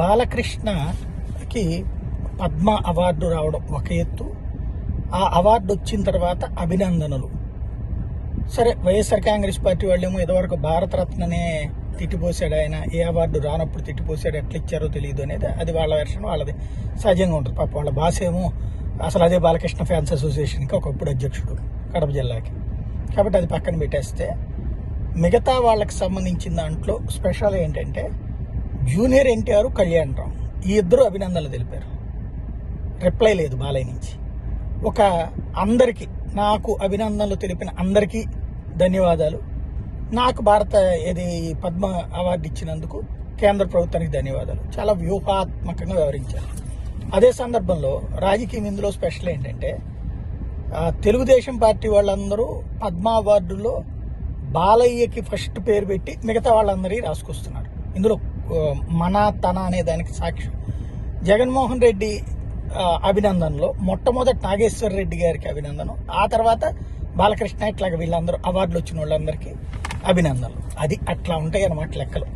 బాలకృష్ణకి Padma award రావడం ఒక ఎత్తు, ఆ అవార్డు వచ్చిన తర్వాత అభినందనలు. సరే, వైఎస్ఆర్ కాంగ్రెస్ పార్టీ వాళ్ళేమో ఇదివరకు భారతరత్ననే తిట్టిపోసాడు, ఆయన ఏ అవార్డు రానప్పుడు తిట్టిపోసాడు, ఎట్లా ఇచ్చారో తెలియదు అనేది అది వాళ్ళ వెర్షన్, వాళ్ళది సహజంగా ఉంటుంది. పాప వాళ్ళ భాష ఏమో అసలు అదే బాలకృష్ణ ఫ్యాన్స్ అసోసియేషన్కి ఒకప్పుడు అధ్యక్షుడు కడప జిల్లాకి. కాబట్టి అది పక్కన పెట్టేస్తే మిగతా వాళ్ళకి సంబంధించిన దాంట్లో స్పెషల్ ఏంటంటే జూనియర్ ఎన్టీఆర్, కళ్యాణ్ రామ్ ఈ ఇద్దరు అభినందనలు తెలిపారు. రిప్లై లేదు బాలయ్య నుంచి. ఒక అందరికీ, నాకు అభినందనలు తెలిపిన అందరికీ ధన్యవాదాలు, నాకు పద్మ అవార్డు ఇచ్చినందుకు కేంద్ర ప్రభుత్వానికి ధన్యవాదాలు, చాలా వ్యూహాత్మకంగా వ్యవహరించారు. అదే సందర్భంలో రాజకీయం ఇందులో స్పెషల్ ఏంటంటే తెలుగుదేశం పార్టీ వాళ్ళందరూ పద్మ అవార్డులో బాలయ్యకి ఫస్ట్ పేరు పెట్టి మిగతా వాళ్ళందరికీ రాసుకొస్తున్నారు. ఇందులో మన తన అనే దానికి సాక్ష్యం జగన్మోహన్ రెడ్డి అభినందనలో మొట్టమొదటి నాగేశ్వర రెడ్డి గారికి అభినందనం, ఆ తర్వాత బాలకృష్ణ, ఇట్లాగ వీళ్ళందరూ అవార్డులు వచ్చిన వాళ్ళందరికీ అభినందనలు. అది అట్లా ఉంటాయి అన్నమాట లెక్కలు.